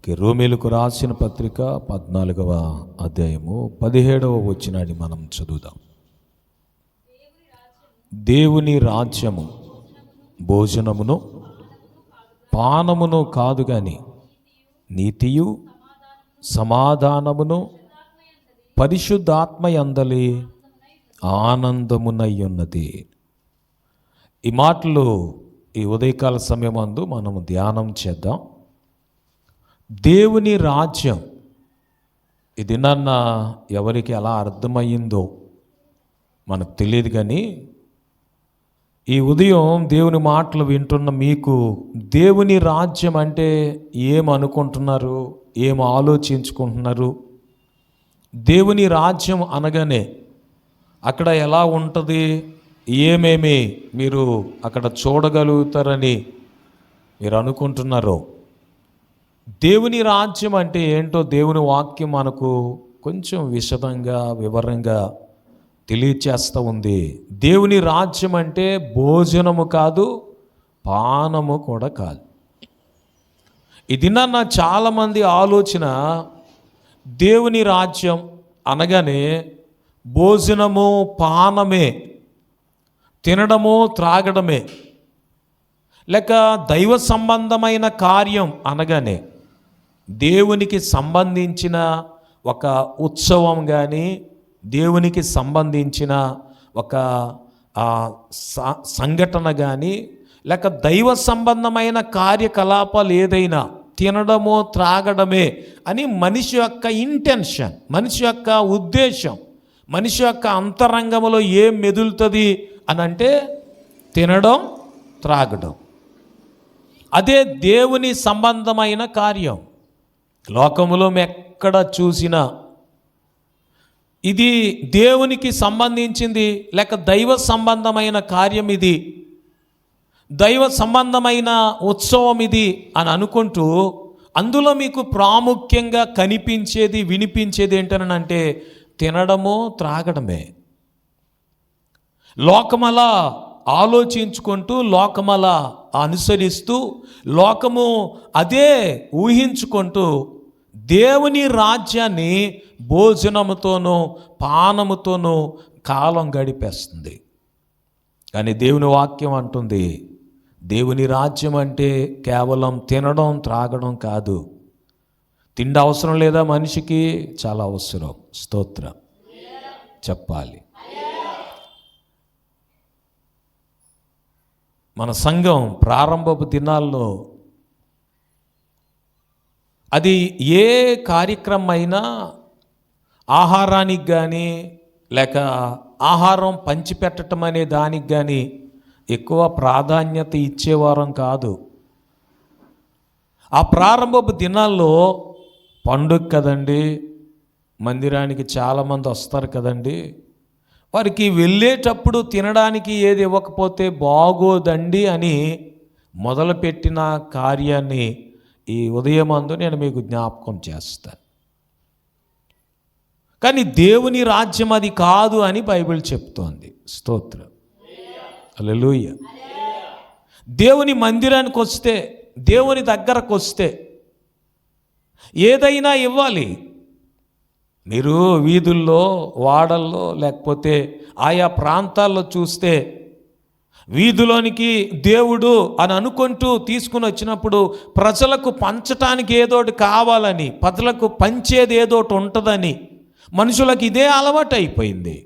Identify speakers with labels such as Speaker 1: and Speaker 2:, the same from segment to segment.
Speaker 1: Okay, రోమీలకు రాసిన పత్రిక 14వ అధ్యాయము 17వ వచనాన్ని మనం చదువుదాం. దేవుని రాజ్యము భోజనమును పానమును కాదు గాని నీతియు సమాధానమును పరిశుద్ధాత్మయందలి ఆనందమునయ్యున్నది. ఈ మాటలు ఈ ఉదయకాల సమయమందు మనము ధ్యానం చేద్దాం. దేవుని రాజ్యం ఇది నన్న ఎవరికి ఎలా అర్థమయ్యిందో మనకు తెలియదు, కానీ ఈ ఉదయం దేవుని మాటలు వింటున్న మీకు దేవుని రాజ్యం అంటే ఏమనుకుంటున్నారు, ఏం ఆలోచించుకుంటున్నారు? దేవుని రాజ్యం అనగానే అక్కడ ఎలా ఉంటుంది, ఏమేమి మీరు అక్కడ చూడగలుగుతారని మీరు అనుకుంటున్నారో? దేవుని రాజ్యం అంటే ఏంటో దేవుని వాక్యం మనకు కొంచెం విశదంగా వివరంగా తెలియచేస్తూ ఉంది. దేవుని రాజ్యం అంటే భోజనము కాదు, పానము కూడా కాదు. ఇది నా చాలామంది ఆలోచన, దేవుని రాజ్యం అనగానే భోజనము పానమే, తినడము త్రాగడమే, లేక దైవ సంబంధమైన కార్యం అనగానే దేవునికి సంబంధించిన ఒక ఉత్సవం కానీ దేవునికి సంబంధించిన ఒక సంఘటన కానీ లేక దైవ సంబంధమైన కార్యకలాపాలు ఏదైనా తినడమో త్రాగడమే అని మనిషి యొక్క ఇంటెన్షన్, మనిషి యొక్క ఉద్దేశం, మనిషి యొక్క అంతరంగంలో ఏం మెదులుతుంది అని అంటే తినడం త్రాగడం. అదే దేవుని సంబంధమైన కార్యం. లోకములో ఎక్కడ చూసినా ఇది దేవునికి సంబంధించింది లేక దైవ సంబంధమైన కార్యం, ఇది దైవ సంబంధమైన ఉత్సవం ఇది అని అనుకుంటూ అందులో మీకు ప్రాముఖ్యంగా కనిపించేది వినిపించేది ఏంటనంటే తినడము త్రాగడమే. లోకమలా ఆలోచించుకుంటూ లోకమలా అనుసరిస్తూ లోకము అదే ఊహించుకుంటూ దేవుని రాజ్యాన్ని భోజనముతోనూ పానముతోనూ కాలం గడిపేస్తుంది. కానీ దేవుని వాక్యం అంటుంది దేవుని రాజ్యం అంటే కేవలం తినడం త్రాగడం కాదు. తిండి అవసరం లేదా మనిషికి? చాలా అవసరం. స్తోత్రం చెప్పాలి. మన సంఘం ప్రారంభపు దినాల్లో అది ఏ కార్యక్రమం అయినా ఆహారానికి కానీ లేక ఆహారం పంచిపెట్టడం అనే దానికి కానీ ఎక్కువ ప్రాధాన్యత ఇచ్చేవారం కాదు. ఆ ప్రారంభపు దినాల్లో పండుగ కదండి, మందిరానికి చాలామంది వస్తారు కదండి, వారికి వెళ్ళేటప్పుడు తినడానికి ఏది ఇవ్వకపోతే బాగోదండి అని మొదలుపెట్టిన కార్యాన్ని ఈ ఉదయమందు నేను మీకు జ్ఞాపకం చేస్తాను. కానీ దేవుని రాజ్యం అది కాదు అని బైబిల్ చెప్తోంది. స్తోత్రం హల్లెలూయా. దేవుని మందిరానికి వస్తే, దేవుని దగ్గరకు వస్తే ఏదైనా ఇవ్వాలి. మీరు వీధుల్లో వాడల్లో లేకపోతే ఆయా ప్రాంతాల్లో చూస్తే వీధిలోనికి దేవుడు అని అనుకుంటూ తీసుకుని వచ్చినప్పుడు ప్రజలకు పంచటానికి ఏదోటి కావాలని, ప్రజలకు పంచేది ఏదోటి ఉంటుందని మనుషులకు ఇదే అలవాటు అయిపోయింది.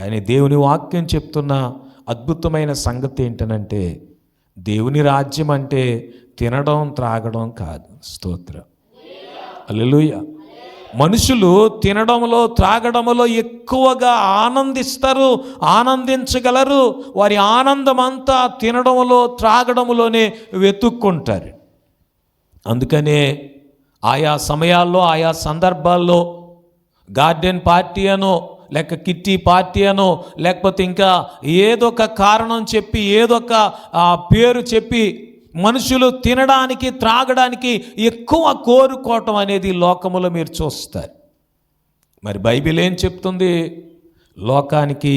Speaker 1: కానీ దేవుని వాక్యం చెప్తున్న అద్భుతమైన సంగతి ఏంటనంటే దేవుని రాజ్యం అంటే తినడం త్రాగడం కాదు. స్తోత్రం హల్లెలూయా. మనుషులు తినడంలో త్రాగడంలో ఎక్కువగా ఆనందిస్తారు, ఆనందించగలరు. వారి ఆనందం అంతా తినడంలో త్రాగడంలోనే వెతుక్కుంటారు. అందుకనే ఆయా సమయాల్లో ఆయా సందర్భాల్లో గార్డెన్ పార్టీ అనో లేక కిట్టి పార్టీ అనో లేకపోతే ఇంకా ఏదొక కారణం చెప్పి ఏదొక పేరు చెప్పి మనుషులు తినడానికి త్రాగడానికి ఎక్కువ కోరుకోవటం అనేది లోకములో మీరు చూస్తారు. మరి బైబిల్ ఏం చెప్తుంది? లోకానికి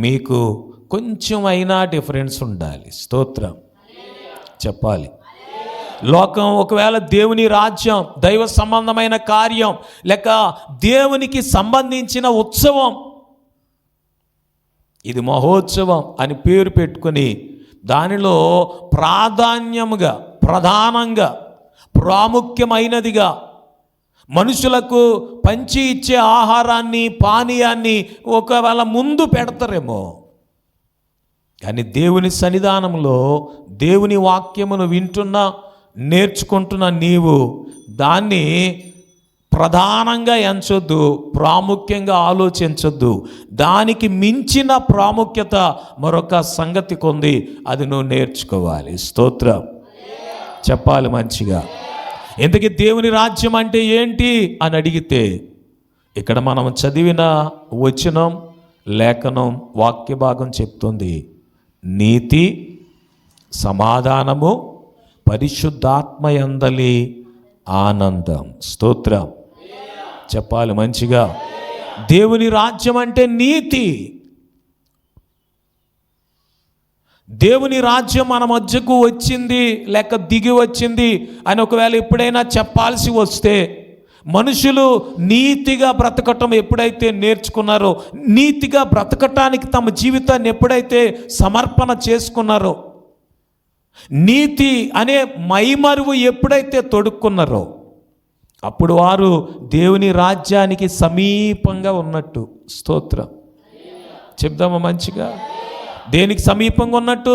Speaker 1: మీకు కొంచెం అయినా డిఫరెన్స్ ఉండాలి. స్తోత్రం చెప్పాలి. లోకం ఒకవేళ దేవుని రాజ్యం, దైవ సంబంధమైన కార్యం, లేక దేవునికి సంబంధించిన ఉత్సవం, ఇది మహోత్సవం అని పేరు పెట్టుకొని దానిలో ప్రాధాన్యముగా, ప్రధానంగా, ప్రాముఖ్యమైనదిగా మనుషులకు పంచి ఇచ్చే ఆహారాన్ని, పానీయాన్ని ఒకవేళ ముందు పెడతారేమో. కానీ దేవుని సన్నిధానంలో దేవుని వాక్యమును వింటున్నా, నేర్చుకుంటున్న నీవు దాన్ని ప్రధానంగా ఎంచొద్దు, ప్రాముఖ్యంగా ఆలోచించొద్దు. దానికి మించిన ప్రాముఖ్యత మరొక సంగతికి ఉంది, అది నువ్వు నేర్చుకోవాలి. స్తోత్రం చెప్పాలి మంచిగా. ఎందుకు దేవుని రాజ్యం అంటే ఏంటి అని అడిగితే, ఇక్కడ మనం చదివిన వచనం, లేఖనం, వాక్య భాగం చెప్తుంది, నీతి, సమాధానము, పరిశుద్ధాత్మయందలి ఆనందం. స్తోత్రం చెప్పాలి మంచిగా. దేవుని రాజ్యం అంటే నీతి. దేవుని రాజ్యం మన మధ్యకు వచ్చింది లేక దిగి వచ్చింది అని ఒకవేళ ఎప్పుడైనా చెప్పాల్సి వస్తే, మనుషులు నీతిగా బ్రతకటం ఎప్పుడైతే నేర్చుకున్నారో, నీతిగా బ్రతకటానికి తమ జీవితాన్ని ఎప్పుడైతే సమర్పణ చేసుకున్నారో, నీతి అనే మైమరువు ఎప్పుడైతే తొడుక్కున్నారో, అప్పుడు వారు దేవుని రాజ్యానికి సమీపంగా ఉన్నట్టు. స్తోత్రం చెప్దామా మంచిగా. దేనికి సమీపంగా ఉన్నట్టు?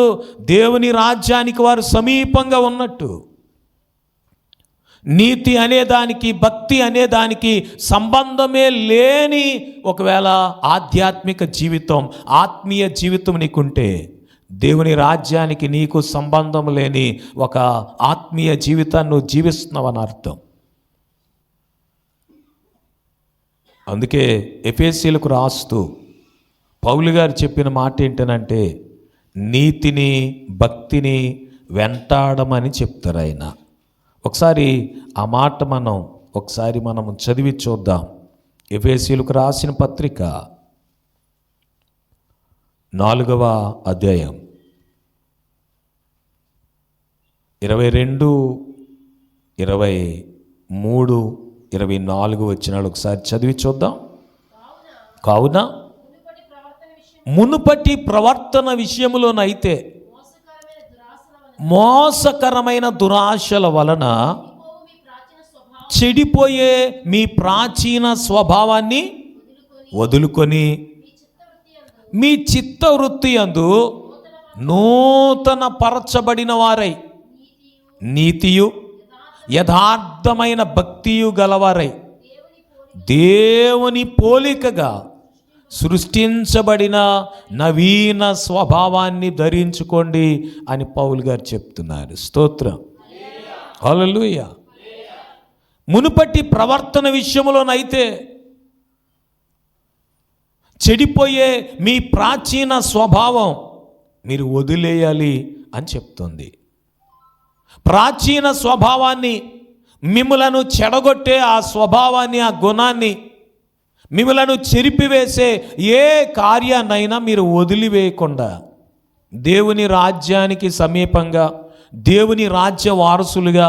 Speaker 1: దేవుని రాజ్యానికి వారు సమీపంగా ఉన్నట్టు. నీతి అనేదానికి, భక్తి అనేదానికి సంబంధమే లేని ఒకవేళ ఆధ్యాత్మిక జీవితం, ఆత్మీయ జీవితం నీకుంటే, దేవుని రాజ్యానికి నీకు సంబంధం లేని ఒక ఆత్మీయ జీవితాన్ని నువ్వు జీవిస్తున్నావని అర్థం. అందుకే ఎఫెసీయులకు రాస్తూ పౌలు గారు చెప్పిన మాట ఏంటనంటే, నీతిని, భక్తిని వెంటాడమని చెప్తారు ఆయన. ఒకసారి ఆ మాట మనం చదివి చూద్దాం. ఎఫెసీయులకు రాసిన పత్రిక 4వ అధ్యాయం 22, 23, 24 వచనాలు ఒకసారి చదివి చూద్దాం. కావున మునుపటి ప్రవర్తన విషయములోనైతే మోసకరమైన దురాశల వలన చెడిపోయే మీ ప్రాచీన స్వభావాన్ని వదులుకొని మీ చిత్తవృత్తి యందు నూతన పరచబడిన వారై నీతియు యథార్థమైన భక్తియు గలవారై దేవుని పోలికగా సృష్టించబడిన నవీన స్వభావాన్ని ధరించుకోండి అని పౌలు గారు చెప్తున్నారు. స్తోత్రం హల్లెలూయా. మునుపటి ప్రవర్తన విషయంలోనైతే చెడిపోయే మీ ప్రాచీన స్వభావం మీరు వదిలేయాలి అని చెప్తుంది. ప్రాచీన స్వభావాన్ని, మిమ్ములను చెడగొట్టే ఆ స్వభావాన్ని, ఆ గుణాన్ని, మిమ్ములను చెరిపివేసే ఏ కార్యాన్నైనా మీరు వదిలివేయకుండా దేవుని రాజ్యానికి సమీపంగా, దేవుని రాజ్య వారసులుగా,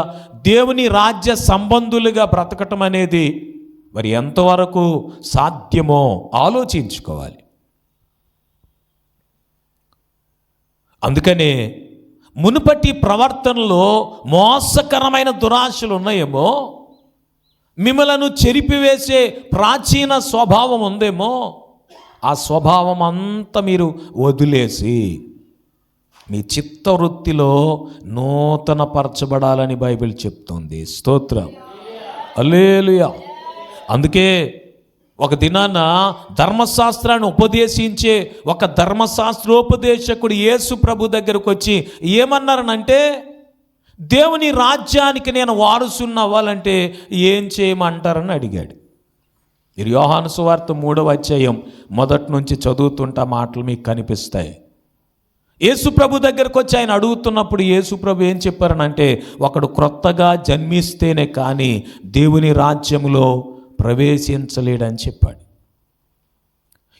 Speaker 1: దేవుని రాజ్య సంబంధులుగా బ్రతకటం అనేది మరి ఎంతవరకు సాధ్యమో ఆలోచించుకోవాలి. అందుకనే మునుపటి ప్రవర్తనలో మోసకరమైన దురాశలు ఉన్నాయేమో, మిమ్మలను చెరిపివేసే ప్రాచీన స్వభావం ఉందేమో, ఆ స్వభావం అంతా మీరు వదిలేసి మీ చిత్తవృత్తిలో నూతన పరచబడాలని బైబిల్ చెప్తుంది. స్తోత్రం హల్లెలూయా. అందుకే ఒక దినాన ధర్మశాస్త్రాన్ని ఉపదేశించే ఒక ధర్మశాస్త్రోపదేశకుడు యేసు ప్రభు దగ్గరకు వచ్చి ఏమన్నారనంటే, దేవుని రాజ్యానికి నేను వారసుని అవ్వాలంటే ఏం చేయమంటారని అడిగాడు. మీరు యోహాను సువార్త 3వ అధ్యాయం మొదటి నుంచి చదువుతుంటే మాటలు మీకు కనిపిస్తాయి. యేసు ప్రభు దగ్గరకు వచ్చి ఆయన అడుగుతున్నప్పుడు యేసు ప్రభు ఏం చెప్పారనంటే, ఒకడు క్రొత్తగా జన్మిస్తేనే కానీ దేవుని రాజ్యములో ప్రవేశించలేడని చెప్పాడు.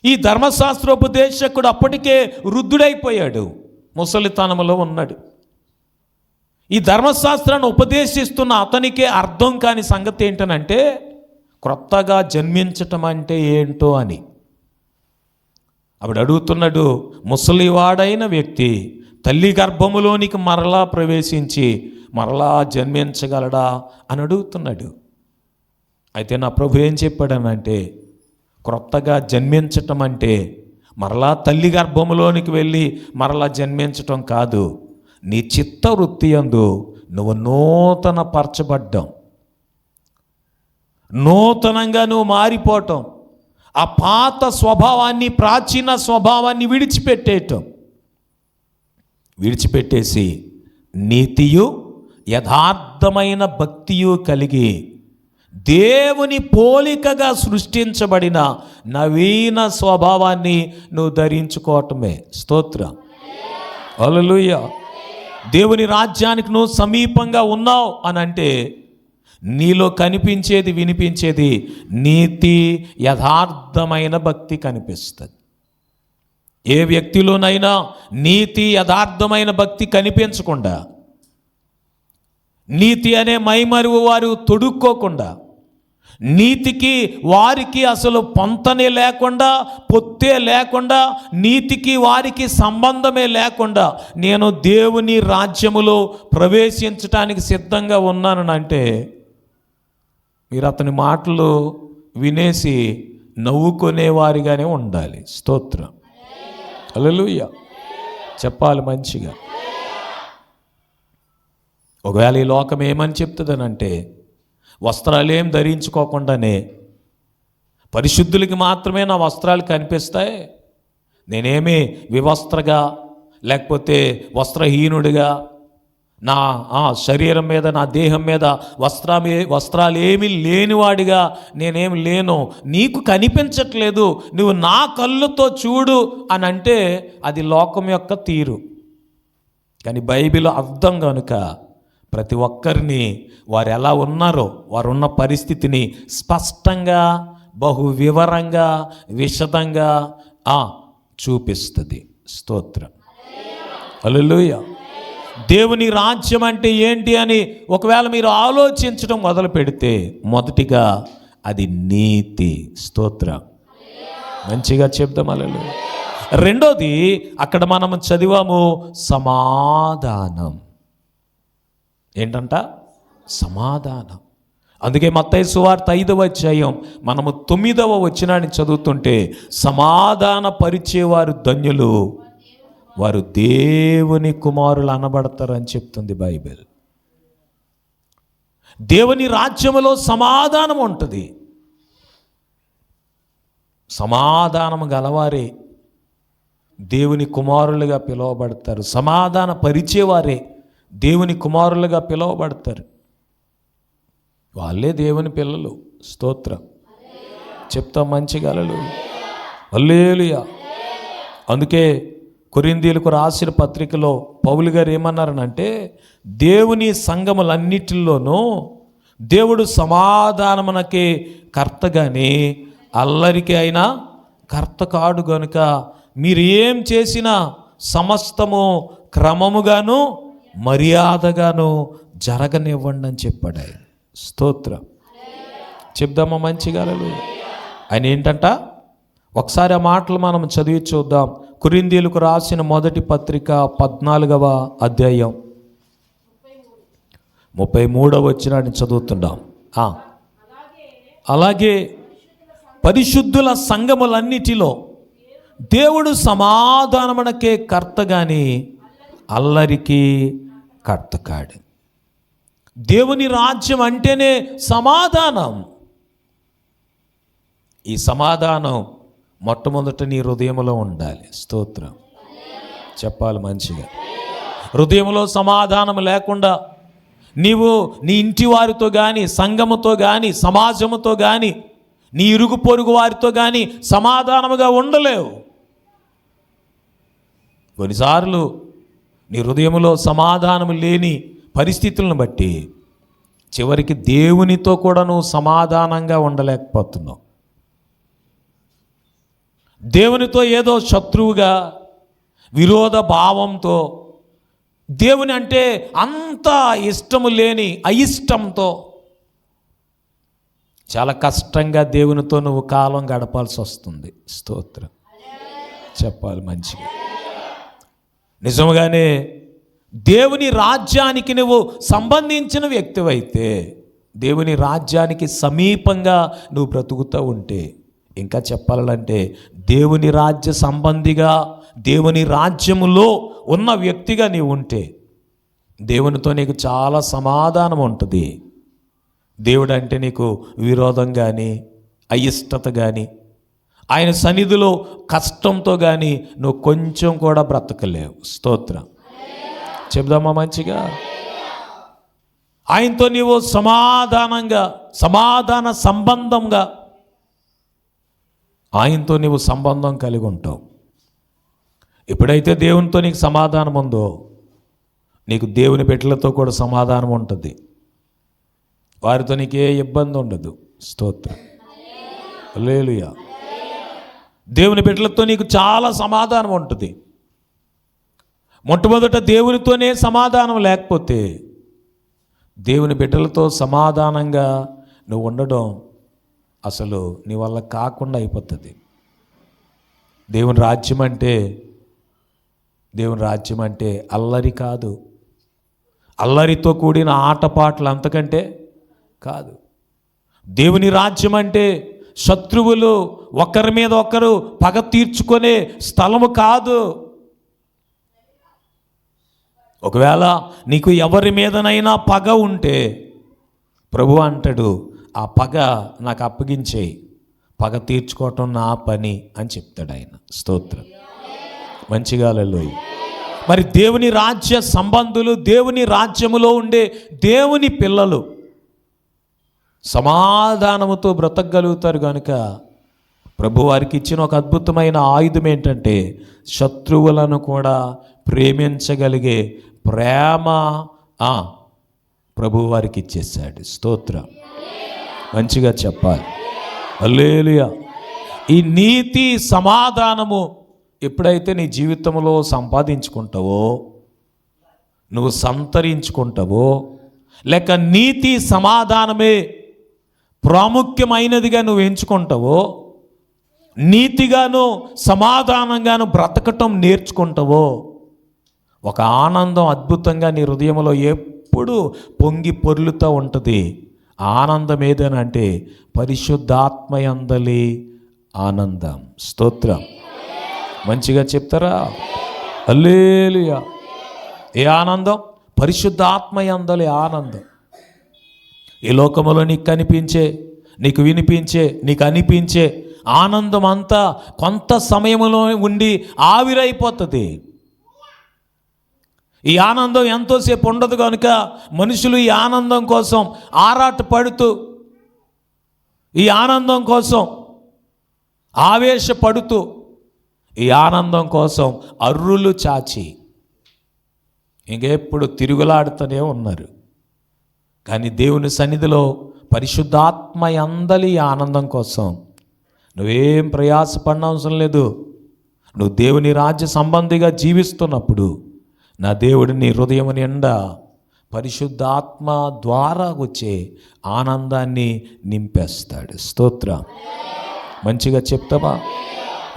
Speaker 1: ఈ ధర్మశాస్త్రోపదేశకుడు అప్పటికే వృద్ధుడైపోయాడు, ముసలితనంలో ఉన్నాడు. ఈ ధర్మశాస్త్రాన్ని ఉపదేశిస్తున్న అతనికే అర్థం కాని సంగతి ఏంటనంటే క్రొత్తగా జన్మించటం అంటే ఏంటో అని. అప్పుడు అడుగుతున్నాడు, ముసలివాడైన వ్యక్తి తల్లి గర్భములోనికి మరలా ప్రవేశించి మరలా జన్మించగలడా అని అడుగుతున్నాడు. అయితే నా ప్రభు ఏం చెప్పాడనంటే, క్రొత్తగా జన్మించటం అంటే మరలా తల్లి గర్భములోనికి వెళ్ళి మరలా జన్మించటం కాదు. నీ చిత్తవృత్తి యందు నువ్వు నూతన పరచబడ్డం, నూతనంగా నువ్వు మారిపోవటం, ఆ పాత స్వభావాన్ని, ప్రాచీన స్వభావాన్ని విడిచిపెట్టేసి నీతియు యథార్థమైన భక్తియు కలిగి దేవుని పోలికగా సృష్టించబడిన నవీన స్వభావాన్ని నువ్వు ధరించుకోవటమే. స్తోత్రం, హల్లెలూయా. దేవుని రాజ్యానికి నువ్వు సమీపంగా ఉన్నావు అని అంటే నీలో కనిపించేది, వినిపించేది నీతి యథార్థమైన భక్తి కనిపిస్తుంది. ఏ వ్యక్తిలోనైనా నీతి యథార్థమైన భక్తి కనిపించకుండా, నీతి అనే మైమరువు వారు తొడుక్కోకుండా, నీతికి వారికి అసలు పొంతనే లేకుండా, పొత్తే లేకుండా, నీతికి వారికి సంబంధమే లేకుండా నేను దేవుని రాజ్యములో ప్రవేశించటానికి సిద్ధంగా ఉన్నానంటే మీరు అతని మాటలు వినేసి నవ్వుకునేవారిగానే ఉండాలి. స్తోత్రం, హల్లెలూయా. చెప్పాలి మంచిగా. ఒకవేళ ఈ లోకం ఏమని చెప్తుందనంటే, వస్త్రాలు ఏం ధరించుకోకుండానే పరిశుద్ధులకి మాత్రమే నా వస్త్రాలు కనిపిస్తాయి, నేనేమి వివస్త్రగా లేకపోతే వస్త్రహీనుడిగా నా శరీరం మీద, నా దేహం మీద వస్త్రాలు ఏమీ లేనివాడిగా నేనేమి లేను, నీకు కనిపించట్లేదు, నువ్వు నా కళ్ళుతో చూడు అని అంటే అది లోకం యొక్క తీరు. కానీ బైబిల్ అర్థం కనుక ప్రతి ఒక్కరిని వారు ఎలా ఉన్నారో వారున్న పరిస్థితిని స్పష్టంగా, బహు వివరంగా, విశదంగా చూపిస్తుంది. స్తోత్రం, హల్లెలూయా. దేవుని రాజ్యం అంటే ఏంటి అని ఒకవేళ మీరు ఆలోచించడం మొదలు పెడితే మొదటిగా అది నీతి. స్తోత్రం, మంచిగా చెప్దాం హల్లెలూయా. రెండోది అక్కడ మనం చదివాము సమాధానం. ఏంటంట? సమాధానం. అందుకే మత్తయి సువార్త 5వ అధ్యాయం మనము 9వ వచనాన్ని చదువుతుంటే, సమాధాన పరిచేవారు ధన్యులు, వారు దేవుని కుమారులు అనబడతారని చెప్తుంది బైబిల్. దేవుని రాజ్యములో సమాధానం ఉంటుంది. సమాధానం గలవారే దేవుని కుమారులుగా పిలువబడతారు. సమాధాన పరిచేవారే దేవుని కుమారులుగా పిలువబడతారు. వాళ్ళే దేవుని పిల్లలు. స్తోత్రం, చెప్తాం మంచిగా హల్లెలూయా. అందుకే కొరింథీయులకు రాసిన పత్రికలో పౌలు గారు ఏమన్నారనంటే, దేవుని సంఘములన్నిటిలోనూ దేవుడు సమాధానమునకే కర్త గాని అల్లరికి అయినా కర్త కాడు గనుక మీరు ఏం చేసినా సమస్తము క్రమముగాను మర్యాదగాను జరగనివ్వండి అని చెప్పాడు ఆయన. స్తోత్రం, చెప్దామా మంచిగా ఆయన ఏంటంట? ఒకసారి ఆ మాటలు మనం చదివి చూద్దాం. కొరింథీయులకు రాసిన మొదటి పత్రిక 14వ అధ్యాయం 33వ వచనాన్ని చదువుతున్నాం. అలాగే పరిశుద్ధుల సంఘములన్నిటిలో దేవుడు సమాధానమునకే కర్త గాని అల్లరికి కర్త కాడు. దేవుని రాజ్యం అంటేనే సమాధానం. ఈ సమాధానం మొట్టమొదట నీ హృదయంలో ఉండాలి. స్తోత్రం, చెప్పాలి మంచిగా. హృదయంలో సమాధానం లేకుండా నీవు నీ ఇంటి వారితో కానీ, సంఘముతో కానీ, సమాజముతో కానీ, నీ ఇరుగు పొరుగు వారితో కానీ సమాధానముగా ఉండలేవు. కొన్నిసార్లు నీ హృదయంలో సమాధానం లేని పరిస్థితులను బట్టి చివరికి దేవునితో కూడా నువ్వు సమాధానంగా ఉండలేకపోతున్నావు. దేవునితో ఏదో శత్రువుగా, విరోధ భావంతో, దేవుని అంటే అంత ఇష్టము లేని అయిష్టంతో చాలా కష్టంగా దేవునితో నువ్వు కాలం గడపాల్సి వస్తుంది. స్తోత్రం చెప్పాలి మంచిగా. నిజంగానే దేవుని రాజ్యానికి నువ్వు సంబంధించిన వ్యక్తివైతే, దేవుని రాజ్యానికి సమీపంగా నువ్వు బ్రతుకుతూ ఉంటే, ఇంకా చెప్పాలంటే దేవుని రాజ్య సంబంధిగా దేవుని రాజ్యములో ఉన్న వ్యక్తిగా నీవు ఉంటే దేవునితో నీకు చాలా సమాధానం ఉంటుంది. దేవుడు అంటే నీకు విరోధం కానీ అయిష్టత కానీ ఆయన సన్నిధిలో కష్టంతో కానీ నువ్వు కొంచెం కూడా బ్రతకలేవు. స్తోత్రం చెప్దామా మంచిగా. ఆయనతో నీవు సమాధానంగా సమాధాన సంబంధంగా ఆయనతో నీవు సంబంధం కలిగి ఉంటావు. ఎప్పుడైతే దేవునితో నీకు సమాధానం ఉందో నీకు దేవుని బిడ్డలతో కూడా సమాధానం ఉంటుంది. వారితో నీకే ఇబ్బంది ఉండదు. స్తోత్రం హల్లెలూయా. దేవుని బిడ్డలతో నీకు చాలా సమాధానం ఉంటుంది. మొట్టమొదట దేవునితోనే సమాధానం లేకపోతే దేవుని బిడ్డలతో సమాధానంగా నువ్వు ఉండడం అసలు నీ వల్ల కాకుండా అయిపోతుంది. దేవుని రాజ్యం అంటే అల్లరి కాదు, అల్లరితో కూడిన ఆటపాటలు అంతకంటే కాదు. దేవుని రాజ్యం అంటే శత్రువులు ఒకరి మీద ఒకరు పగ తీర్చుకునే స్థలము కాదు. ఒకవేళ నీకు ఎవరి మీదనైనా పగ ఉంటే ప్రభువు అంటాడు, ఆ పగ నాకు అప్పగించేయి, పగ తీర్చుకోవటం నా పని అని చెప్తాడు ఆయన. స్తోత్రం మంచిగా హల్లెలూయా. మరి దేవుని రాజ్య సంబంధులు, దేవుని రాజ్యములో ఉండే దేవుని పిల్లలు సమాధానముతో బ్రతకగలుగుతారు కనుక ప్రభు వారికి ఇచ్చిన ఒక అద్భుతమైన ఆయుధం ఏంటంటే శత్రువులను కూడా ప్రేమించగలిగే ప్రేమ ప్రభు వారికి ఇచ్చేసాడు. స్తోత్రం మంచిగా చెప్పాలి హల్లెలూయా. ఈ నీతి సమాధానము ఎప్పుడైతే నీ జీవితంలో సంపాదించుకుంటావో, నువ్వు సంతరించుకుంటావో, లేక నీతి సమాధానమే ప్రాముఖ్యమైనదిగా నువ్వు ఎంచుకుంటావో, నీతిగాను సమాధానంగాను బ్రతకటం నేర్చుకుంటావో, ఒక ఆనందం అద్భుతంగా నీ హృదయంలో ఎప్పుడు పొంగి పొర్లుతూ ఉంటుంది. ఆనందం ఏదనంటే పరిశుద్ధాత్మయందలి ఆనందం. స్తోత్రం మంచిగా చెప్తారా హల్లెలూయా. ఏ ఆనందం? పరిశుద్ధాత్మయందలి ఆనందం. ఈ లోకములో నీకు కనిపించే, నీకు వినిపించే, నీకు అనిపించే ఆనందం అంతా కొంత సమయంలో ఉండి ఆవిరైపోతుంది. ఈ ఆనందం ఎంతోసేపు ఉండదు కనుక మనుషులు ఈ ఆనందం కోసం ఆరాట పడుతూ, ఈ ఆనందం కోసం ఆవేశపడుతూ, ఈ ఆనందం కోసం అర్రులు చాచి ఇంకెప్పుడు తిరుగులాడుతూనే ఉన్నారు. కానీ దేవుని సన్నిధిలో పరిశుద్ధాత్మయందలి ఆనందం కోసం నువ్వేం ప్రయాసపడిన అవసరం లేదు. నువ్వు దేవుని రాజ్య సంబంధిగా జీవిస్తున్నప్పుడు నా దేవుడు నీ హృదయం నిండా పరిశుద్ధాత్మ ద్వారా వచ్చే ఆనందాన్ని నింపేస్తాడు. స్తోత్రం మంచిగా చెప్తావా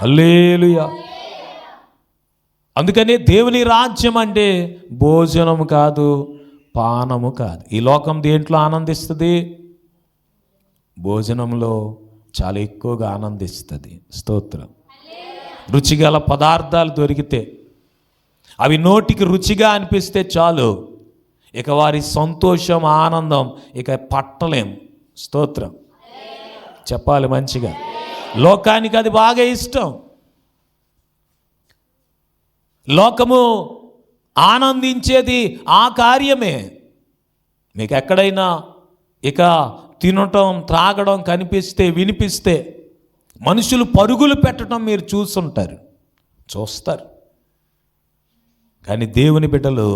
Speaker 1: హల్లెలూయా. అందుకని దేవుని రాజ్యం అంటే భోజనము కాదు, పానము కాదు. ఈ లోకం దేంట్లో ఆనందిస్తుంది? భోజనంలో చాలా ఎక్కువగా ఆనందిస్తుంది. స్తోత్రం. రుచిగల పదార్థాలు దొరికితే, అవి నోటికి రుచిగా అనిపిస్తే చాలు, ఇక వారి సంతోషం ఆనందం ఇక పట్టలేం. స్తోత్రం చెప్పాలి మంచిగా. లోకానికి అది బాగా ఇష్టం. లోకము ఆనందించేది ఆ కార్యమే. మీకు ఎక్కడైనా ఇక తినటం త్రాగడం కనిపిస్తే, వినిపిస్తే మనుషులు పరుగులు పెట్టడం మీరు చూస్తారు. కానీ దేవుని బిడ్డలు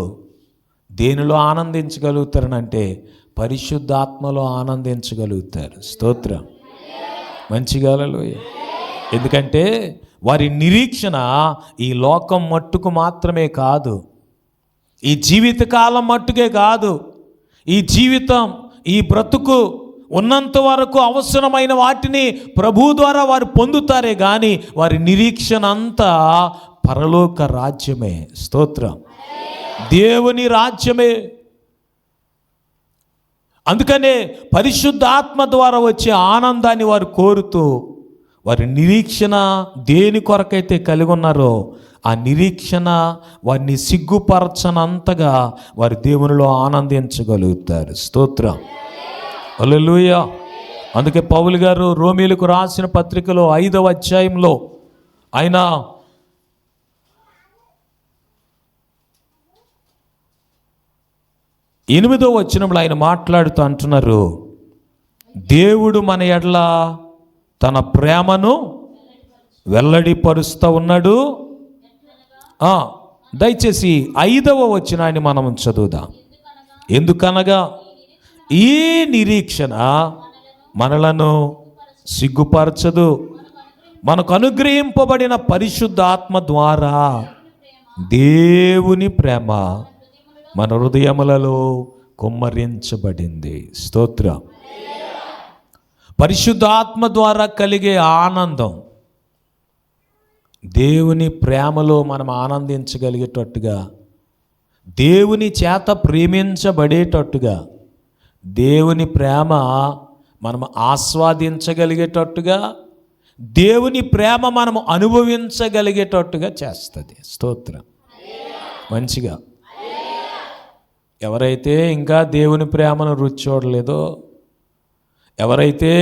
Speaker 1: దేనిలో ఆనందించగలుగుతారనంటే పరిశుద్ధాత్మలో ఆనందించగలుగుతారు. స్తోత్రం మంచిగా హల్లెలూయా. ఎందుకంటే వారి నిరీక్షణ ఈ లోకం మట్టుకు మాత్రమే కాదు, ఈ జీవితకాలం మట్టుకే కాదు, ఈ జీవితం, ఈ బ్రతుకు ఉన్నంత వరకు అవసరమైన వాటిని ప్రభు ద్వారా వారు పొందుతారే కానీ వారి నిరీక్షణ అంతా పరలోక రాజ్యమే. స్తోత్రం. దేవుని రాజ్యమే. అందుకనే పరిశుద్ధాత్మ ద్వారా వచ్చే ఆనందాన్ని వారు కోరుతూ వారి నిరీక్షణ దేని కొరకైతే కలిగి ఉన్నారో ఆ నిరీక్షణ వారిని సిగ్గుపరచనంతగా వారి దేవునిలో ఆనందించగలుగుతారు. స్తోత్రం. హల్లెలూయా. అందుకే పౌలు గారు రోమీయులకు రాసిన పత్రికలో 5వ అధ్యాయంలో ఆయన 8వ వచనంలో ఆయన మాట్లాడుతూ అంటున్నారు, దేవుడు మన ఎడల తన ప్రేమను వెల్లడిపరుస్తూ ఉన్నాడు. దయచేసి 5వ వచనాన్ని మనం చదువుదాం. ఎందుకనగా ఈ నిరీక్షణ మనలను సిగ్గుపరచదు, మనకు అనుగ్రహింపబడిన పరిశుద్ధాత్మ ద్వారా దేవుని ప్రేమ మన హృదయములలో కుమ్మరించబడింది. స్తోత్రం. పరిశుద్ధాత్మ ద్వారా కలిగే ఆనందం, దేవుని ప్రేమలో మనం ఆనందించగలిగేటట్టుగా, దేవుని చేత ప్రేమించబడేటట్టుగా, దేవుని ప్రేమ మనం ఆస్వాదించగలిగేటట్టుగా, దేవుని ప్రేమ మనము అనుభవించగలిగేటట్టుగా చేస్తుంది. స్తోత్రం. మంచిగా ఎవరైతే ఇంకా దేవుని ప్రేమను రుచి చూడలేదో, ఎవరైతే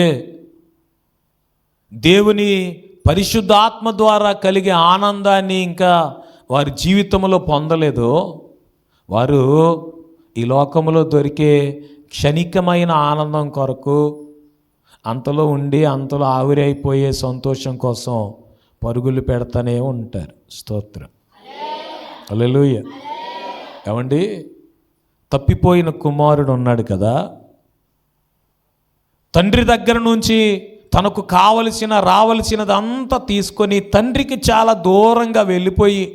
Speaker 1: దేవుని పరిశుద్ధాత్మ ద్వారా కలిగే ఆనందాన్ని ఇంకా వారి జీవితంలో పొందలేదో, వారు ఈ లోకంలో దొరికే క్షణికమైన ఆనందం కొరకు అంతలో ఉండి అంతలో ఆవిరైపోయే సంతోషం కోసం పరుగులు పెడతానే ఉంటారు. స్తోత్రం. హల్లెలూయా. ఏమండి, తప్పిపోయిన కుమారుడు ఉన్నాడు కదా, తండ్రి దగ్గర నుంచి తనకు రావలసినదంతా తీసుకొని తండ్రికి చాలా దూరంగా వెళ్ళిపోయి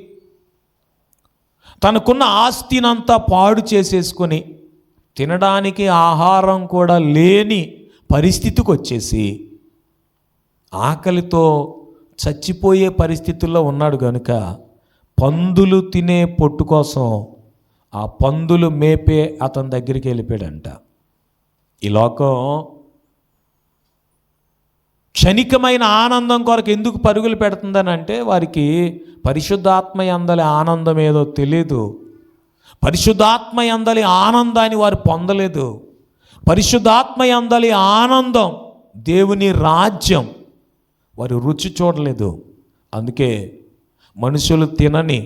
Speaker 1: తనకున్న ఆస్తినంతా పాడు చేసేసుకొని తినడానికి ఆహారం కూడా లేని పరిస్థితికి వచ్చేసి ఆకలితో చచ్చిపోయే పరిస్థితుల్లో ఉన్నాడు కనుక పందులు తినే పొట్టు కోసం ఆ పందులు మేపే అతని దగ్గరికి వెళ్ళిపోయాడంట. ఈ లోకం క్షణికమైన ఆనందం కొరకు ఎందుకు పరుగులు పెడుతుందని అంటే వారికి పరిశుద్ధాత్మ యందలి ఆనందం ఏదో తెలియదు. పరిశుద్ధాత్మ యందలి ఆనందాన్ని వారు పొందలేదు. పరిశుద్ధాత్మ యందలి ఆనందం, దేవుని రాజ్యం వారు రుచి చూడలేదు. అందుకే మనుషులు తినని,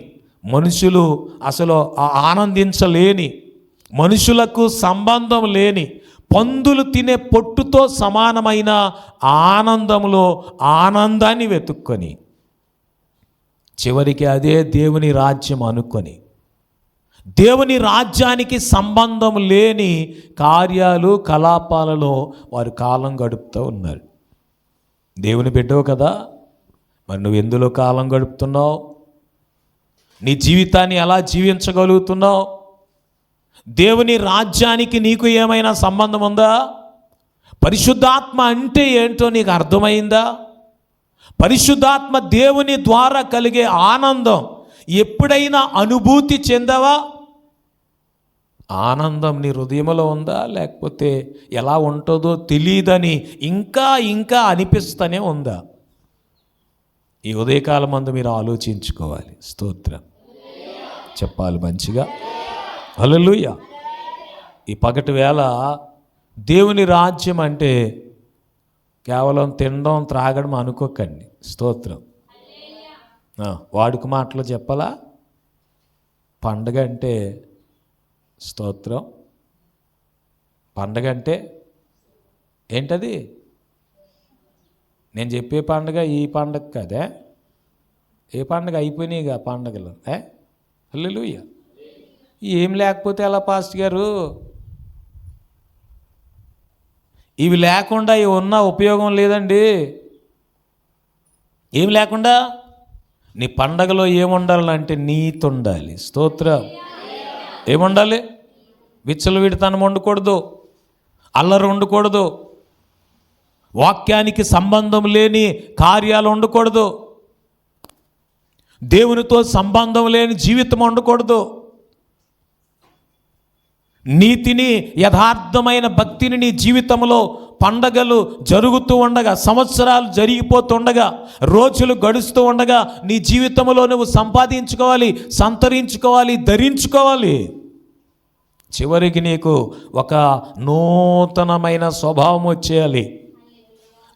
Speaker 1: మనుషులు అసలు ఆనందించలేని, మనుషులకు సంబంధం లేని పందులు తినే పొట్టుతో సమానమైన ఆనందంలో ఆనందాన్ని వెతుక్కొని చివరికి అదే దేవుని రాజ్యం అనుకొని దేవుని రాజ్యానికి సంబంధం లేని కార్యాలు కలాపాలలో వారు కాలం గడుపుతూ ఉన్నారు. దేవుని బిడ్డవు కదా, మరి నువ్వు ఎందులో కాలం గడుపుతున్నావు? నీ జీవితాన్ని ఎలా జీవించగలుగుతున్నావు? దేవుని రాజ్యానికి నీకు ఏమైనా సంబంధం ఉందా? పరిశుద్ధాత్మ అంటే ఏంటో నీకు అర్థమైందా? పరిశుద్ధాత్మ దేవుని ద్వారా కలిగే ఆనందం ఎప్పుడైనా అనుభూతి చెందావా? ఆనందం నీ హృదయంలో ఉందా, లేకపోతే ఎలా ఉంటుందో తెలియదని ఇంకా ఇంకా అనిపిస్తూనే ఉందా? ఈ ఉదయకాలం మందు మీరు ఆలోచించుకోవాలి. స్తోత్రం చెప్పాలి మంచిగా. హల్లెలూయా. ఈ పగటి వేళ దేవుని రాజ్యం అంటే కేవలం తినడం త్రాగడం అనుకోకండి. స్తోత్రం. వాడుక మాటలు చెప్పాలా? పండగ అంటే స్తోత్రం. పండగ అంటే ఏంటది? నేను చెప్పే పండగ ఈ పండగ కదే. ఏ పండగ అయిపోయినాయిగా పండగలు. హల్లెలూయా. ఏం లేకపోతే ఎలా పాస్టర్ గారు? ఇవి లేకుండా ఇవి ఉన్న ఉపయోగం లేదండి. ఏం లేకుండా నీ పండగలో ఏముండాలంటే నీతి ఉండాలి. స్తోత్రం. ఏముండాలి? విచ్చలవిడితనం ఉండకూడదు, అల్లరి ఉండకూడదు, వాక్యానికి సంబంధం లేని కార్యాలు ఉండకూడదు, దేవునితో సంబంధం లేని జీవితం ఉండకూడదు. నీతిని, యథార్థమైన భక్తిని నీ జీవితంలో పండగలు జరుగుతూ ఉండగా, సంవత్సరాలు జరిగిపోతుండగా, రోజులు గడుస్తూ ఉండగా నీ జీవితంలో నువ్వు సంపాదించుకోవాలి, సంతరించుకోవాలి, ధరించుకోవాలి. చివరికి నీకు ఒక నూతనమైన స్వభావం వచ్చేయాలి.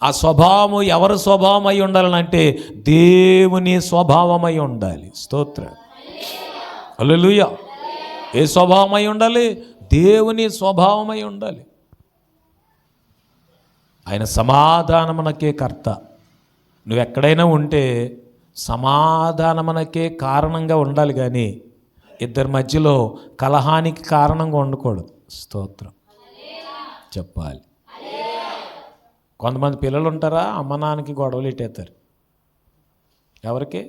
Speaker 1: ఆ స్వభావం ఎవరి స్వభావం అయి ఉండాలంటే దేవుని స్వభావమై ఉండాలి. స్తోత్రం, హల్లెలూయా. ఏ స్వభావమై ఉండాలి? దేవుని స్వభావమై ఉండాలి. ఆయన సమాధానమునకే కర్త. నువ్వు ఎక్కడైనా ఉంటే సమాధానమునకే కారణంగా ఉండాలి, కానీ ఇద్దరి మధ్యలో కలహానికి కారణంగా ఉండకూడదు. స్తోత్రం చెప్పాలి. కొంతమంది పిల్లలు ఉంటారా, అమ్మ నాన్నకి గొడవలు ఇట్టేస్తారు. ఎవరికి?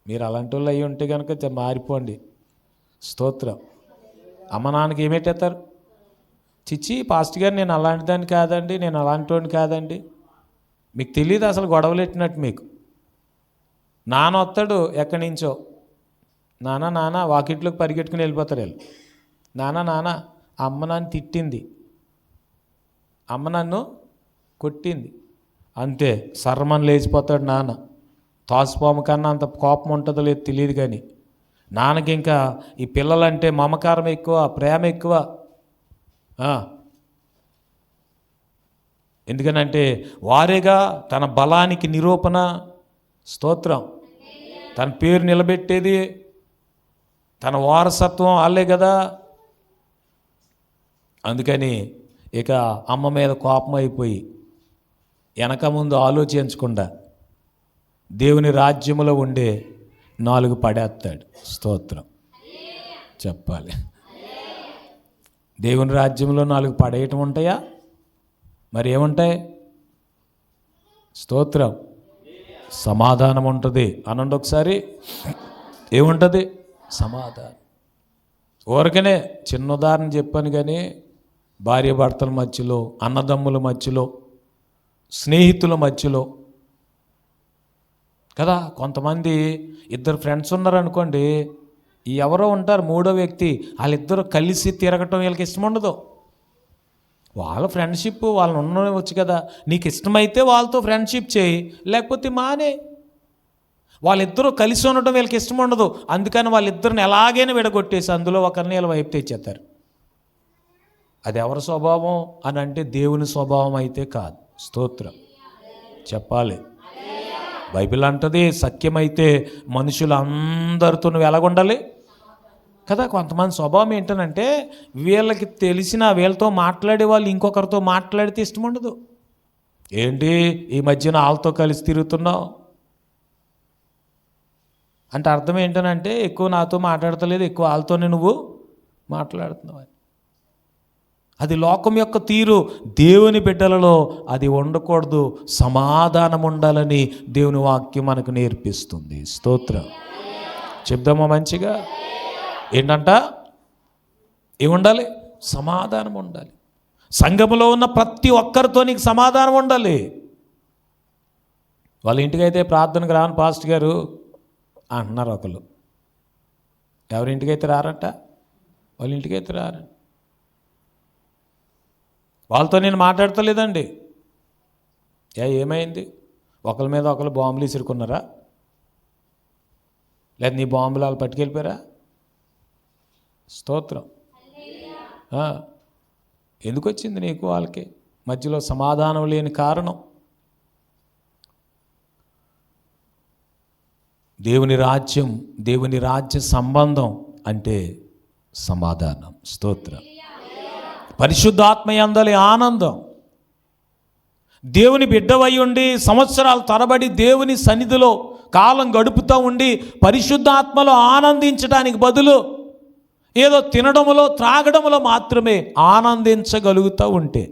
Speaker 1: మీరు అలాంటి వాళ్ళు అయ్యి ఉంటే కనుక మారిపోండి. స్తోత్రం. అమ్మ నాన్నకి ఏమెట్టేస్తారు? చిచ్చి పాస్ట్ గారు నేను అలాంటి దాన్ని కాదండి, నేను అలాంటి వాడిని కాదండి. మీకు తెలియదు అసలు గొడవలు ఎట్టినట్టు. మీకు నాన్న వస్తాడు ఎక్కడి నుంచో, నాన్న వాకిట్లోకి పరిగెట్టుకుని వెళ్ళిపోతారు వీళ్ళు. నాన్న అమ్మ నన్ను తిట్టింది, అమ్మ నన్ను కొట్టింది, అంతే సర్మని లేచిపోతాడు నాన్న. తాసుపాము కన్నా అంత కోపం ఉంటుందో లేదు తెలియదు, కానీ నాన్నకి ఇంకా ఈ పిల్లలంటే మమకారం ఎక్కువ, ప్రేమ ఎక్కువ. ఎందుకనంటే వారేగా తన బలానికి నిరూపణ. స్తోత్రం. తన పేరు నిలబెట్టేది, తన వారసత్వం వాళ్ళే కదా. అందుకని ఇక అమ్మ మీద కోపం అయిపోయి వెనక ముందు ఆలోచించకుండా దేవుని రాజ్యములో ఉండే 4 పడేస్తాడు. స్తోత్రం చెప్పాలి. దేవుని రాజ్యంలో 4 పడేయటం ఉంటాయా? మరి ఏముంటాయి? స్తోత్రం. సమాధానం ఉంటుంది. అనండి ఒకసారి, ఏముంటుంది? సమాధానం. ఊరకనే చిన్న ఉదాహరణ చెప్పాను, కానీ భార్య భర్తల మధ్యలో, అన్నదమ్ముల మధ్యలో, స్నేహితుల మధ్యలో కదా. కొంతమంది ఇద్దరు ఫ్రెండ్స్ ఉన్నారనుకోండి, ఎవరో ఉంటారు మూడో వ్యక్తి, వాళ్ళిద్దరూ కలిసి తిరగటం వీళ్ళకి ఇష్టం ఉండదు. వాళ్ళ ఫ్రెండ్షిప్ వాళ్ళని ఉండవచ్చు కదా. నీకు ఇష్టమైతే వాళ్ళతో ఫ్రెండ్షిప్ చేయి, లేకపోతే మానే. వాళ్ళిద్దరూ కలిసి ఉండటం వీళ్ళకి ఇష్టం ఉండదు. అందుకని వాళ్ళిద్దరిని ఎలాగైనా విడగొట్టేసి అందులో ఒకరిని వీళ్ళ వైపు తెచ్చేస్తారు. అది ఎవరి స్వభావం అని అంటే దేవుని స్వభావం అయితే కాదు. స్తోత్రం చెప్పాలి. బైబిల్ అంటది సత్యమైతే మనుషులందరితో నువ్వు ఎలాగుండాలి కదా. కొంతమంది స్వభావం ఏంటనంటే వీళ్ళకి తెలిసిన వీళ్ళతో మాట్లాడే వాళ్ళు ఇంకొకరితో మాట్లాడితే ఇష్టం ఉండదు. ఏంటి ఈ మధ్యన వాళ్ళతో కలిసి తిరుగుతున్నావు అంటే అర్థం ఏంటనంటే ఎక్కువ నాతో మాట్లాడతలేదు, ఎక్కువ వాళ్ళతోనే నువ్వు మాట్లాడుతున్నావు. అది లోకం యొక్క తీరు. దేవుని బిడ్డలలో అది ఉండకూడదు. సమాధానం ఉండాలని దేవుని వాక్యం మనకు నేర్పిస్తుంది. స్తోత్రం చెప్దామా మంచిగా? ఏంటంట? ఏముండాలి? సమాధానం ఉండాలి. సంఘములో ఉన్న ప్రతి ఒక్కరితో నీకు సమాధానం ఉండాలి. వాళ్ళ ఇంటికైతే ప్రార్థనకు రాను పాస్టర్ గారు అంటున్నారు ఒకళ్ళు. ఎవరింటికైతే రారంట? వాళ్ళ ఇంటికైతే రారంట. వాళ్ళతో నేను మాట్లాడతలేదండి. ఏమైంది? ఒకరి మీద ఒకరు బాంబులు ఇసురుకున్నారా? లేదా నీ బాంబులు వాళ్ళు పట్టుకెళ్ళిపోయారా? స్తోత్రం. ఎందుకు వచ్చింది నీకు వాళ్ళకి మధ్యలో సమాధానం లేని కారణం? దేవుని రాజ్యం, దేవుని రాజ్య సంబంధం అంటే సమాధానం. స్తోత్రం. పరిశుద్ధాత్మ యందలి ఆనందం. దేవుని బిడ్డవై ఉండి సంవత్సరాల తరబడి దేవుని సన్నిధిలో కాలం గడుపుతూ ఉండి పరిశుద్ధాత్మలో ఆనందించడానికి బదులు ఏదో తినడములో త్రాగడములో మాత్రమే ఆనందించగలుగుతూ ఉంటే,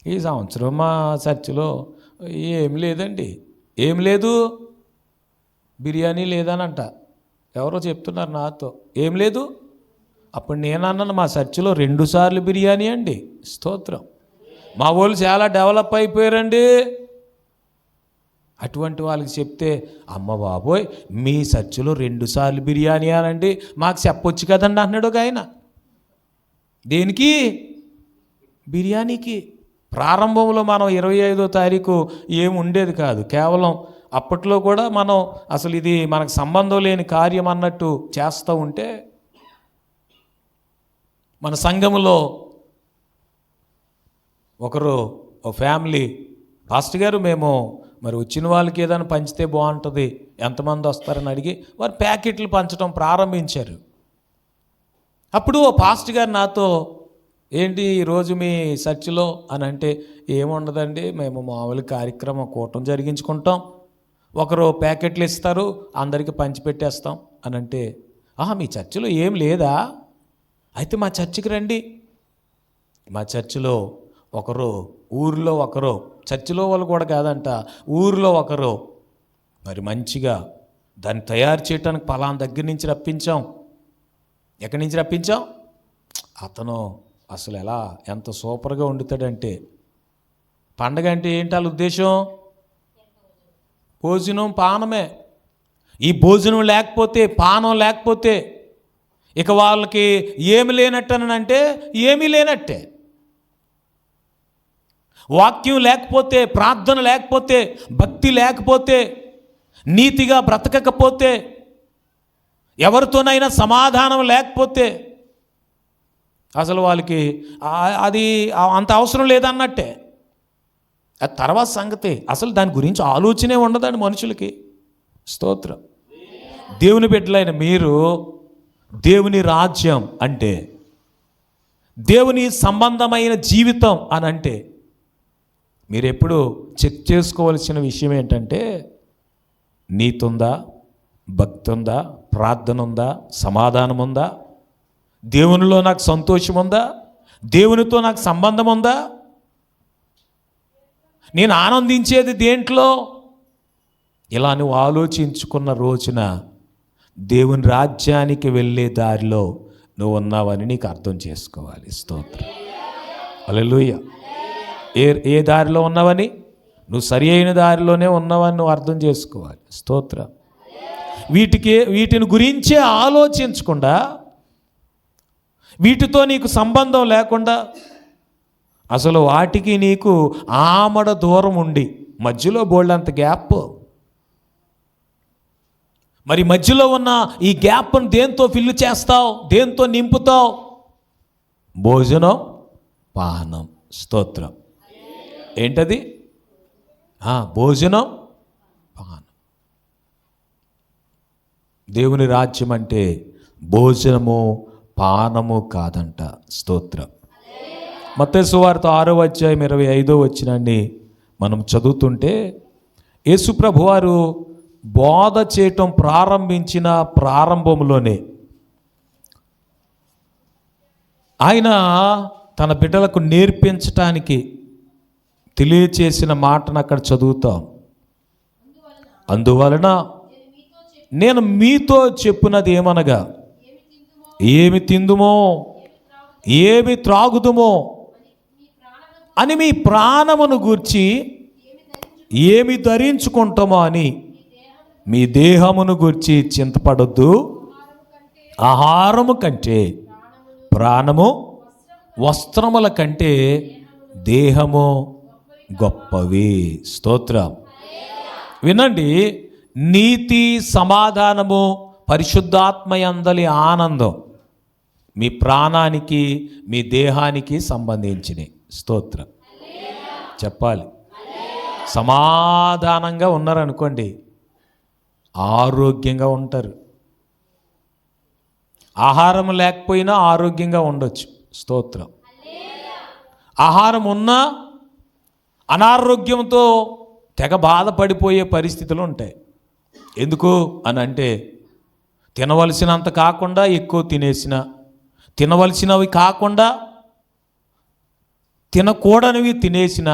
Speaker 1: ఈ సంవత్సరం మా చర్చిలో ఏం లేదండి, ఏం లేదు, బిర్యానీ లేదనంట. ఎవరో చెప్తున్నారు నాతో, ఏం లేదు. అప్పుడు నేనన్నాను, మా చర్చిలో 2 సార్లు బిర్యానీ అండి. స్తోత్రం. మా వాళ్ళు చాలా డెవలప్ అయిపోయారండి. అటువంటి వాళ్ళకి చెప్తే, అమ్మ బాబోయ్ మీ చర్చిలో 2 సార్లు బిర్యానీ అనండి, మాకు చెప్పొచ్చు కదండి అన్నాడు ఒక ఆయన. దేనికి? బిర్యానీకి. ప్రారంభంలో మనం 25వ తారీఖు ఏమి ఉండేది కాదు, కేవలం అప్పట్లో కూడా మనం అసలు ఇది మనకు సంబంధం లేని కార్యం అన్నట్టు చేస్తూ ఉంటే, మన సంఘంలో ఒకరు ఓ ఫ్యామిలీ, పాస్టర్ గారు మేము మరి వచ్చిన వాళ్ళకి ఏదైనా పంచితే బాగుంటుంది, ఎంతమంది వస్తారని అడిగి వారు ప్యాకెట్లు పంచడం ప్రారంభించారు. అప్పుడు ఓ పాస్టర్ గారు నాతో, ఏంటి ఈరోజు మీ చర్చిలో అని అంటే, ఏముండదండి మేము మామూలు కార్యక్రమం కూటం జరిగించుకుంటాం, ఒకరు ప్యాకెట్లు ఇస్తారు అందరికీ పంచిపెట్టేస్తాం అని అంటే, మీ చర్చిలో ఏం లేదా? అయితే మా చర్చికి రండి. మా చర్చిలో ఒకరు, ఊరిలో ఒకరు, చర్చిలో వాళ్ళు కూడా కాదంట, ఊరిలో ఒకరు మరి మంచిగా దాన్ని తయారు చేయడానికి పలానా దగ్గర నుంచి రప్పించాం. ఎక్కడి నుంచి రప్పించాం? అతను అసలు ఎంత సూపర్గా వండుతాడంటే, పండగ అంటే ఏంటి వాళ్ళ ఉద్దేశం? భోజనం పానమే. ఈ భోజనం లేకపోతే, పానం లేకపోతే ఇక వాళ్ళకి ఏమి లేనట్టనంటే ఏమీ లేనట్టే. వాక్యం లేకపోతే, ప్రార్థన లేకపోతే, భక్తి లేకపోతే, నీతిగా బ్రతకకపోతే, ఎవరితోనైనా సమాధానం లేకపోతే అసలు వాళ్ళకి అది అంత అవసరం లేదన్నట్టే. అది తర్వాత సంగతి. అసలు దాని గురించి ఆలోచనే ఉండదండి మనుషులకి. స్తోత్రం. దేవుని బిడ్డలైన మీరు, దేవుని రాజ్యం అంటే, దేవుని సంబంధమైన జీవితం అని అంటే, మీరు ఎప్పుడు చెక్ చేసుకోవాల్సిన విషయం ఏంటంటే, నీతి ఉందా, భక్తి ఉందా, ప్రార్థన ఉందా, సమాధానం ఉందా, దేవునిలో నాకు సంతోషం ఉందా, దేవునితో నాకు సంబంధం ఉందా, నేను ఆనందించేది దేంట్లో? ఇలా నువ్వు ఆలోచించుకున్న రోజున దేవుని రాజ్యానికి వెళ్ళే దారిలో నువ్వు ఉన్నావని నీకు అర్థం చేసుకోవాలి. స్తోత్రం. హల్లెలూయా. ఏ దారిలో ఉన్నావని? నువ్వు సరి అయిన దారిలోనే ఉన్నావని నువ్వు అర్థం చేసుకోవాలి. స్తోత్రం. వీటిని గురించే ఆలోచించకుండా, వీటితో నీకు సంబంధం లేకుండా, అసలు వాటికి నీకు ఆమడ దూరం ఉండి మధ్యలో బోల్డంత గ్యాప్, మరి మధ్యలో ఉన్న ఈ గ్యాప్ను దేంతో ఫిల్ చేస్తావు? దేంతో నింపుతావు? భోజనం, పానం. స్తోత్రం. ఏంటది? భోజనం, పానం. దేవుని రాజ్యం అంటే భోజనము పానము కాదంట. స్తోత్రం. మత్తయి సువార్త 6వ అధ్యాయం 25వ వచనాన్ని మనం చదువుతుంటే, యేసుప్రభు వారు బోధ చేయటం ప్రారంభించిన ప్రారంభంలోనే ఆయన తన బిడ్డలకు నేర్పించటానికి తెలియచేసిన మాటను అక్కడ చదువుతాం. అందువలన నేను మీతో చెప్పున్నది ఏమనగా, ఏమి తిందుమో, ఏమి త్రాగుదుమో అని మీ ప్రాణమును గూర్చి ఏమి ధరించుకుంటామో అని మీ దేహమును గూర్చి చింతపడొద్దు. ఆహారము కంటే ప్రాణము, వస్త్రముల కంటే దేహము గొప్పవి. స్తోత్రం. వినండి, నీతి, సమాధానము, పరిశుద్ధాత్మయందలి ఆనందం మీ ప్రాణానికి, మీ దేహానికి సంబంధించినవి. స్తోత్రం. చెప్పాలి. సమాధానంగా ఉన్నారనుకోండి, ఆరోగ్యంగా ఉంటారు. ఆహారం లేకపోయినా ఆరోగ్యంగా ఉండొచ్చు. స్తోత్రం. ఆహారం ఉన్నా అనారోగ్యంతో తెగ బాధపడిపోయే పరిస్థితులు ఉంటాయి. ఎందుకు అని అంటే, తినవలసినంత కాకుండా ఎక్కువ తినేసిన, తినవలసినవి కాకుండా తినకూడనివి తినేసిన,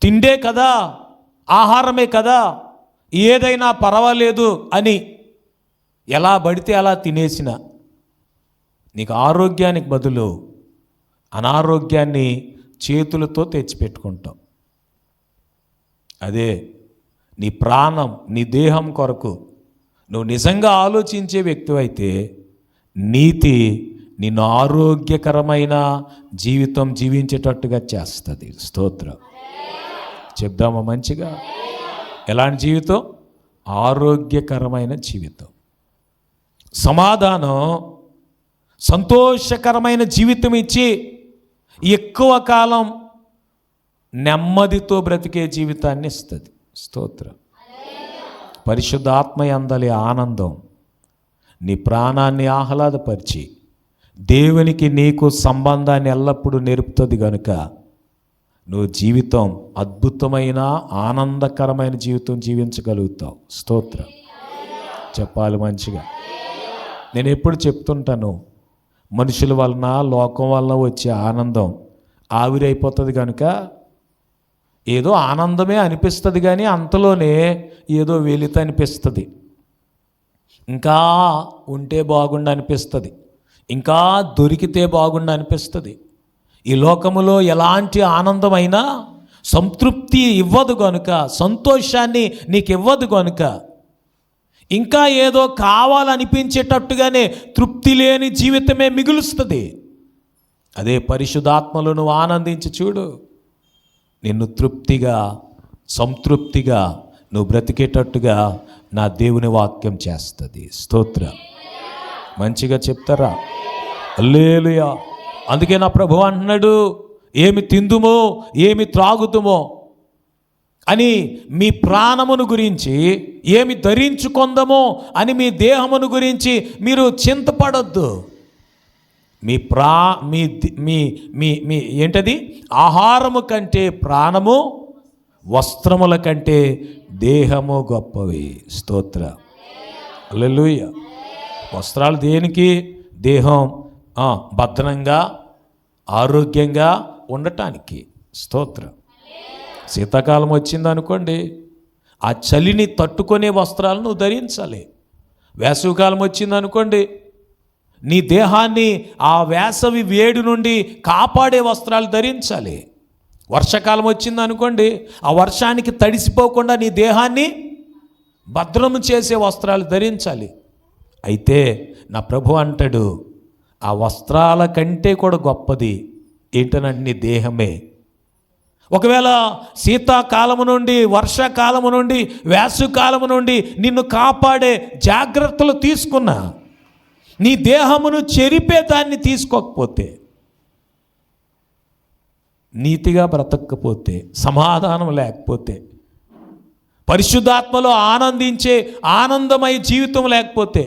Speaker 1: తిండే కదా, ఆహారమే కదా, ఏదైనా పర్వాలేదు అని ఎలా పడితే అలా తినేసిన నీకు ఆరోగ్యానికి బదులు అనారోగ్యాన్ని చేతులతో తెచ్చిపెట్టుకుంటావు. అదే నీ ప్రాణం, నీ దేహం కొరకు నువ్వు నిజంగా ఆలోచించే వ్యక్తివైతే నీతి నిన్ను ఆరోగ్యకరమైన జీవితం జీవించేటట్టుగా చేస్తుంది. స్తోత్రం చెప్దామా మంచిగా? ఎలాంటి జీవితం? ఆరోగ్యకరమైన జీవితం. సమాధానం సంతోషకరమైన జీవితం ఇచ్చి ఎక్కువ కాలం నెమ్మదితో బ్రతికే జీవితాన్ని ఇస్తుంది. స్తోత్రం. పరిశుద్ధాత్మ యందలి ఆనందం నీ ప్రాణాన్ని ఆహ్లాదపరిచి దేవునికి నీకు సంబంధాన్ని ఎల్లప్పుడూ నేర్పుతుంది కనుక నువ్వు జీవితం అద్భుతమైన ఆనందకరమైన జీవితం జీవించగలుగుతావు. స్తోత్రం చెప్పాలి మంచిగా. నేను ఎప్పుడు చెప్తుంటాను, మనుషుల వలన లోకం వలన వచ్చే ఆనందం ఆవిరైపోతుంది కనుక ఏదో ఆనందమే అనిపిస్తుంది, కానీ అంతలోనే ఏదో వెలిత అనిపిస్తుంది. ఇంకా ఉంటే బాగుండు అనిపిస్తుంది, ఇంకా దొరికితే బాగుండు అనిపిస్తుంది. ఈ లోకములో ఎలాంటి ఆనందమైనా సంతృప్తి ఇవ్వదు కనుక, సంతోషాన్ని నీకు ఇవ్వదు కనుక ఇంకా ఏదో కావాలనిపించేటట్టుగానే తృప్తి లేని జీవితమే మిగులుస్తుంది. అదే పరిశుద్ధాత్మలో నువ్వు ఆనందించి చూడు, నిన్ను తృప్తిగా సంతృప్తిగా నువ్వు బ్రతికేటట్టుగా నా దేవుని వాక్యం చేస్తుంది. స్తోత్రం మంచిగా చెప్తారా? హల్లెలూయా. అందుకే నా ప్రభువు అంటున్నాడు, ఏమి తిందుమో ఏమి త్రాగుతుమో అని మీ ప్రాణమును గురించి, ఏమి ధరించుకొందమో అని మీ దేహమును గురించి మీరు చింతపడొద్దు. మీ మీ ఏంటది? ఆహారము కంటే ప్రాణము, వస్త్రముల కంటే దేహము గొప్పవి. స్తోత్ర హల్లెలూయా. వస్త్రాలు దేనికి? దేహం భద్రంగా ఆరోగ్యంగా ఉండటానికి. స్తోత్రం. శీతాకాలం వచ్చిందనుకోండి, ఆ చలిని తట్టుకునే వస్త్రాలను ధరించాలి. వేసవికాలం వచ్చిందనుకోండి, నీ దేహాన్ని ఆ వేసవి వేడి నుండి కాపాడే వస్త్రాలు ధరించాలి. వర్షాకాలం వచ్చిందనుకోండి, ఆ వర్షానికి తడిసిపోకుండా నీ దేహాన్ని భద్రము చేసే వస్త్రాలు ధరించాలి. అయితే నా ప్రభు అంటాడు, ఆ వస్త్రాల కంటే కూడా గొప్పది ఏంటనంటే నీ దేహమే. ఒకవేళ శీతాకాలము నుండి, వర్షాకాలము నుండి, వేసవికాలము నుండి నిన్ను కాపాడే జాగ్రత్తలు తీసుకున్నా, నీ దేహమును చెరిపే దాన్ని తీసుకోకపోతే, నీతిగా బ్రతకకపోతే, సమాధానం లేకపోతే, పరిశుద్ధాత్మలో ఆనందించే ఆనందమయ జీవితం లేకపోతే,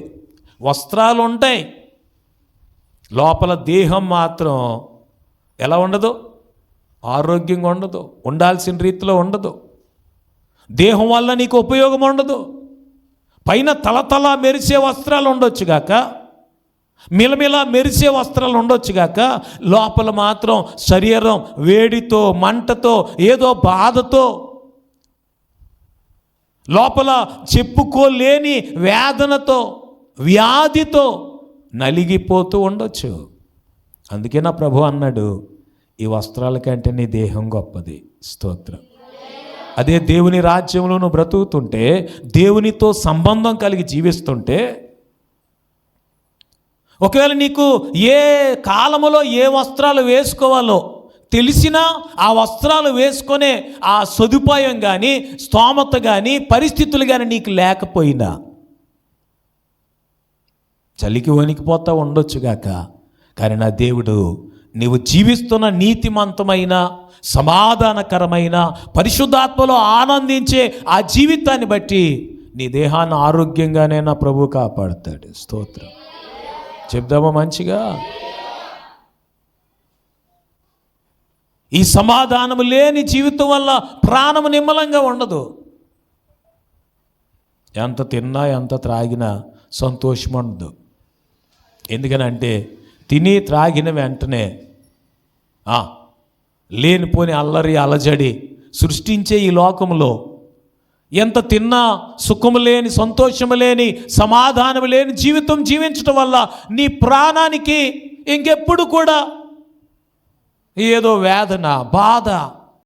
Speaker 1: వస్త్రాలు ఉంటాయి, లోపల దేహం మాత్రం ఎలా ఉండదు? ఆరోగ్యంగా ఉండదు, ఉండాల్సిన రీతిలో ఉండదు. దేహం వల్ల నీకు ఉపయోగం ఉండదు. పైన తలతల మెరిసే వస్త్రాలు ఉండొచ్చుగాక, మిలమిల మెరిసే వస్త్రాలు ఉండొచ్చుగాక, లోపల మాత్రం శరీరం వేడితో, మంటతో, ఏదో బాధతో, లోపల చెప్పుకోలేని వేదనతో, వ్యాధితో నలిగిపోతూ ఉండొచ్చు. అందుకే నా ప్రభు అన్నాడు, ఈ వస్త్రాల కంటే నీ దేహం గొప్పది. స్తోత్రం. అదే దేవుని రాజ్యంలో నువ్వు బ్రతుకుతుంటే, దేవునితో సంబంధం కలిగి జీవిస్తుంటే, ఒకవేళ నీకు ఏ కాలములో ఏ వస్త్రాలు వేసుకోవాలో తెలిసినా ఆ వస్త్రాలు వేసుకునే ఆ సదుపాయం కానీ, స్తోమత కానీ, పరిస్థితులు కానీ నీకు లేకపోయినా, చలికి వణికిపోతా ఉండొచ్చుగాక, కానీ నా దేవుడు నీవు జీవిస్తున్న నీతిమంతమైన, సమాధానకరమైన, పరిశుద్ధాత్మలో ఆనందించే ఆ జీవితాన్ని బట్టి నీ దేహాన్ని ఆరోగ్యంగానే నా ప్రభు కాపాడుతాడు. స్తోత్రం చెప్దామా మంచిగా? ఈ సమాధానము లేని జీవితం వల్ల ప్రాణము నిమ్మలంగా ఉండదు. ఎంత తిన్నా ఎంత త్రాగినా సంతోషం ఉండదు. ఎందుకనంటే తిని త్రాగిన వెంటనే లేనిపోని అల్లరి అలజడి సృష్టించే ఈ లోకంలో ఎంత తిన్నా సుఖము లేని, సంతోషము లేని, సమాధానము లేని జీవితం జీవించటం వల్ల నీ ప్రాణానికి ఇంకెప్పుడు కూడా ఏదో వేదన, బాధ,